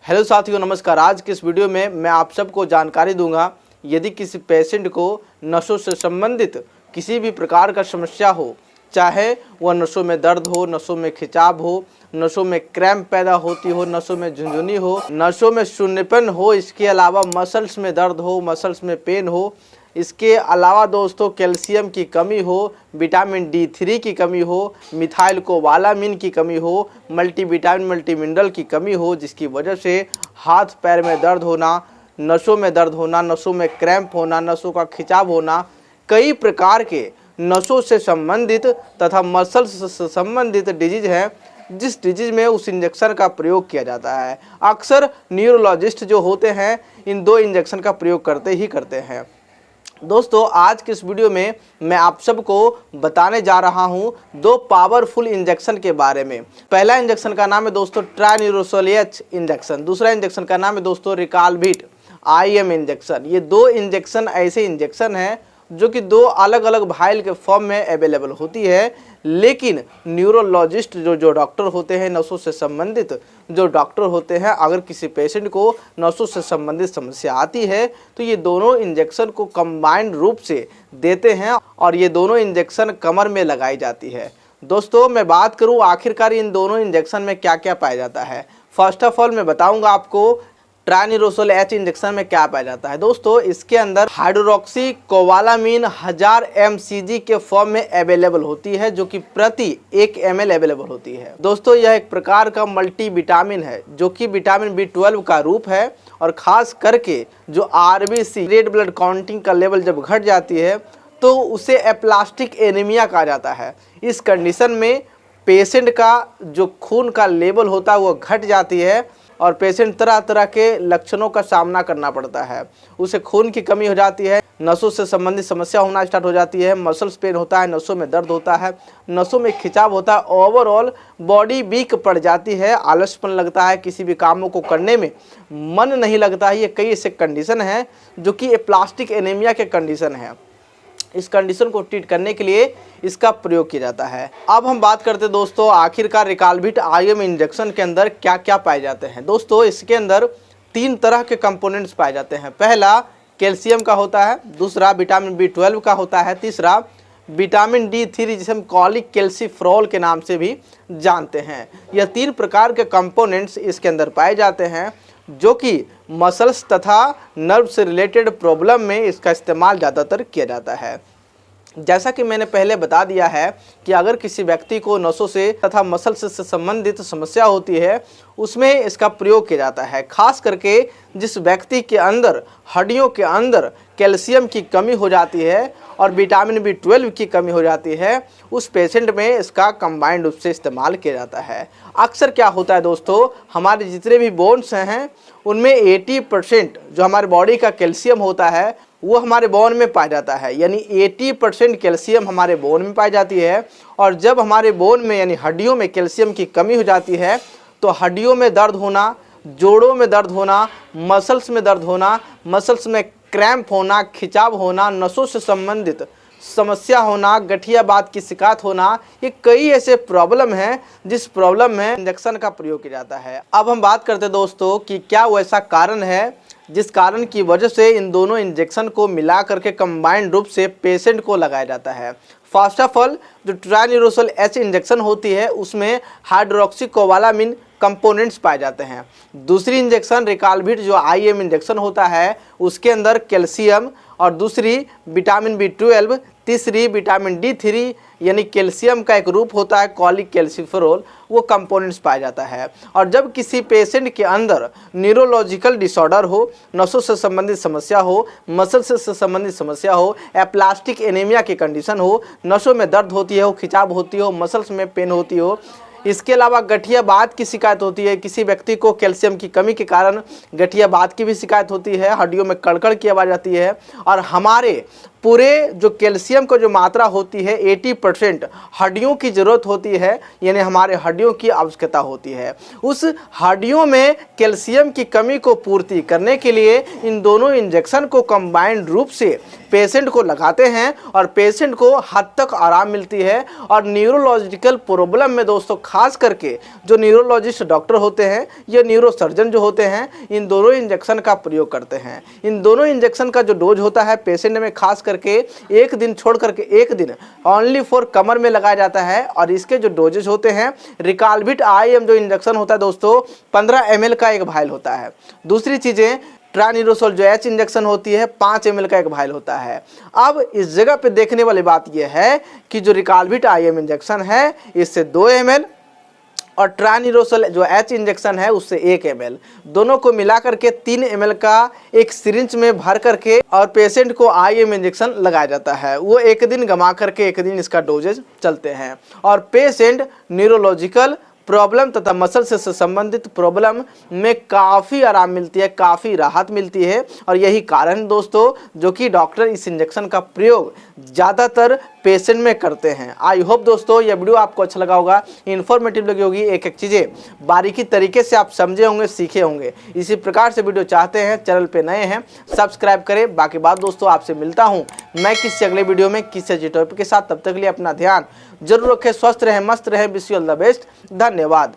Hello साथियों, नमस्कार। आज के इस वीडियो में मैं आप सबको जानकारी दूंगा, यदि किसी पेशेंट को नसों से संबंधित किसी भी प्रकार का समस्या हो, चाहे वह नसों में दर्द हो, नसों में खिंचाव हो, नसों में क्रैम्प पैदा होती हो, नसों में झुनझुनी हो, नसों में शून्यपन हो, इसके अलावा मसल्स में दर्द हो, मसल्स में पेन हो, इसके अलावा दोस्तों कैल्शियम की कमी हो, विटामिन D3 की कमी हो, मिथाइल कोबालामिन की कमी हो, मल्टीविटामिन मल्टी मिनरल की कमी हो, जिसकी वजह से हाथ पैर में दर्द होना, नसों में दर्द होना, नसों में क्रैम्प होना, नसों का खिंचाव होना, कई प्रकार के नसों से संबंधित तथा मसल्स से संबंधित डिजीज हैं, जिस डिजीज में उस इंजेक्शन का प्रयोग किया जाता है। अक्सर न्यूरोलॉजिस्ट जो होते हैं इन दो इंजेक्शन का प्रयोग करते ही करते हैं। दोस्तों, आज के इस वीडियो में मैं आप सबको बताने जा रहा हूं दो पावरफुल इंजेक्शन के बारे में। पहला इंजेक्शन का नाम है दोस्तों ट्राइन्यूरोसोलेच इंजेक्शन, दूसरा इंजेक्शन का नाम है दोस्तों रिकालभिट IM इंजेक्शन। ये दो इंजेक्शन ऐसे इंजेक्शन हैं जो कि दो अलग अलग भाइल के फॉर्म में अवेलेबल होती है, लेकिन न्यूरोलॉजिस्ट जो डॉक्टर होते हैं, नसों से संबंधित जो डॉक्टर होते हैं, अगर किसी पेशेंट को नसों से संबंधित समस्या आती है तो ये दोनों इंजेक्शन को कंबाइंड रूप से देते हैं और ये दोनों इंजेक्शन कमर में लगाई जाती है। दोस्तों, मैं बात करूँ आखिरकार इन दोनों इंजेक्शन में क्या क्या पाया जाता है। फर्स्ट ऑफ ऑल मैं बताऊँगा आपको ट्राइन्यूरोसोलेच इंजेक्शन में क्या पाया जाता है। दोस्तों, इसके अंदर हाइड्रोक्सी कोबालामिन 1000 mcg के फॉर्म में अवेलेबल होती है, जो कि प्रति 1 ml अवेलेबल होती है। दोस्तों, यह एक प्रकार का मल्टीविटामिन है जो कि विटामिन B12 का रूप है, और खास करके जो RBC रेड ब्लड काउंटिंग का लेवल जब घट जाती है तो उसे एप्लास्टिक एनीमिया कहा जाता है। इस कंडीशन में पेशेंट का जो खून का लेवल होता है वो घट जाती है और पेशेंट तरह तरह के लक्षणों का सामना करना पड़ता है। उसे खून की कमी हो जाती है, नसों से संबंधित समस्या होना स्टार्ट हो जाती है, मसल्स पेन होता है, नसों में दर्द होता है, नसों में खिंचाव होता है, ओवरऑल बॉडी वीक पड़ जाती है, आलसपन लगता है, किसी भी कामों को करने में मन नहीं लगता है। ये कई ऐसे कंडीशन हैं जो कि प्लास्टिक एनीमिया के कंडीशन है। इस कंडीशन को ट्रीट करने के लिए इसका प्रयोग किया जाता है। अब हम बात करते हैं दोस्तों आखिरकार रिकालभिट IM इंजेक्शन के अंदर क्या क्या पाए जाते हैं। दोस्तों, इसके अंदर 3 तरह के कंपोनेंट्स पाए जाते हैं। पहला कैल्शियम का होता है, दूसरा विटामिन B12 का होता है, तीसरा विटामिन D3 जिसे हम कॉलिक कैल्सिफ्रोल के नाम से भी जानते हैं। यह 3 प्रकार के कंपोनेंट्स इसके अंदर पाए जाते हैं, जो कि मसल्स तथा नर्व से रिलेटेड प्रॉब्लम में इसका इस्तेमाल ज़्यादातर किया जाता है। जैसा कि मैंने पहले बता दिया है कि अगर किसी व्यक्ति को नसों से तथा मसल्स से संबंधित समस्या होती है, उसमें इसका प्रयोग किया जाता है। खास करके जिस व्यक्ति के अंदर हड्डियों के अंदर कैल्शियम की कमी हो जाती है और विटामिन B12 की कमी हो जाती है, उस पेशेंट में इसका कंबाइंड रूप से इस्तेमाल किया जाता है। अक्सर क्या होता है दोस्तों, हमारे जितने भी बोन्स हैं उनमें 80% जो हमारे बॉडी का कैल्शियम होता है वो हमारे बोन में पाया जाता है। यानी 80% कैल्शियम हमारे बोन में पाई जाती है, और जब हमारे बोन में यानी हड्डियों में कैल्शियम की कमी हो जाती है तो हड्डियों में दर्द होना, जोड़ों में दर्द होना, मसल्स में दर्द होना, मसल्स में क्रैम्प होना, खिंचाव होना, नसों से संबंधित समस्या होना, गठियाबात की शिकायत होना, ये कई ऐसे प्रॉब्लम हैं जिस प्रॉब्लम में इंजेक्शन का प्रयोग किया जाता है। अब हम बात करते हैं दोस्तों कि क्या वो ऐसा कारण है जिस कारण की वजह से इन दोनों इंजेक्शन को मिला करके कंबाइंड रूप से पेशेंट को लगाया जाता है। फर्स्ट ऑफ ऑल जो ट्राइन्यूरोसोलेच इंजेक्शन होती है उसमें हाइड्रोक्सी कोबालामिन कंपोनेंट्स पाए जाते हैं। दूसरी इंजेक्शन रिकालभिट जो IM इंजेक्शन होता है उसके अंदर कैल्शियम, और दूसरी विटामिन B12, तीसरी विटामिन D3 यानी कैल्शियम का एक रूप होता है कॉलिक कैल्सिफ्रोल, वो कंपोनेंट्स पाया जाता है। और जब किसी पेशेंट के अंदर न्यूरोलॉजिकल डिसऑर्डर हो, नसों से संबंधित समस्या हो, मसल से संबंधित समस्या हो, एप्लास्टिक एनीमिया की कंडीशन हो, नसों में दर्द होती हो, खिंचाव होती हो, मसल्स में पेन होती हो, इसके अलावा गठियाबात की शिकायत होती है, किसी व्यक्ति को कैल्शियम की कमी के कारण गठियाबात की भी शिकायत होती है, हड्डियों में कड़कड़ की आवाज़ आती है, और हमारे पूरे जो कैल्शियम का जो मात्रा होती है 80% हड्डियों की ज़रूरत होती है, यानी हमारे हड्डियों की आवश्यकता होती है। उस हड्डियों में कैल्शियम की कमी को पूर्ति करने के लिए इन दोनों इंजेक्शन को कंबाइंड रूप से पेशेंट को लगाते हैं और पेशेंट को हद तक आराम मिलती है। और न्यूरोलॉजिकल प्रॉब्लम में दोस्तों खास करके जो न्यूरोलॉजिस्ट डॉक्टर होते हैं या न्यूरोसर्जन जो होते हैं, इन दोनों इंजेक्शन का प्रयोग करते हैं। इन दोनों इंजेक्शन का जो डोज होता है पेशेंट में खास करके एक दिन छोड़ करके एक दिन ओनली फॉर कमर में लगाया जाता है। और इसके जो डोजेज होते हैं, रिकालविट IM जो इंजेक्शन होता है दोस्तों 15 ml का एक भाइल होता है। दूसरी चीज़ें ट्रानिरोसोल जो H इंजेक्शन होती है 5 ml का एक भाइल होता है। अब इस जगह पे देखने वाली बात यह है कि जो रिकालविट IM इंजेक्शन है इससे 2 ml और ट्रानिरोसोल जो H इंजेक्शन है उससे 1 ml, दोनों को मिला करके 3 ml का एक सिरिंज में भर करके और पेशेंट को IM इंजेक्शन लगाया जाता है। वो एक दिन गमा करके एक दिन इसका डोजेज चलते हैं और पेशेंट न्यूरोलॉजिकल प्रॉब्लम तथा मसल से संबंधित प्रॉब्लम में काफ़ी आराम मिलती है, काफ़ी राहत मिलती है। और यही कारण दोस्तों जो कि डॉक्टर इस इंजेक्शन का प्रयोग ज़्यादातर पेशेंट में करते हैं। आई होप दोस्तों यह वीडियो आपको अच्छा लगा होगा, इन्फॉर्मेटिव लगी होगी, एक एक चीज़ें बारीकी तरीके से आप समझे होंगे, सीखे होंगे। इसी प्रकार से वीडियो चाहते हैं, चैनल पे नए हैं सब्सक्राइब करें। बाकी बात दोस्तों आपसे मिलता हूँ मैं किसी अगले वीडियो में किसी अच्छे टॉपिक के साथ। तब तक के लिए अपना ध्यान जरूर रखें, स्वस्थ रहें, मस्त रहें। Wish you all the best. धन्यवाद।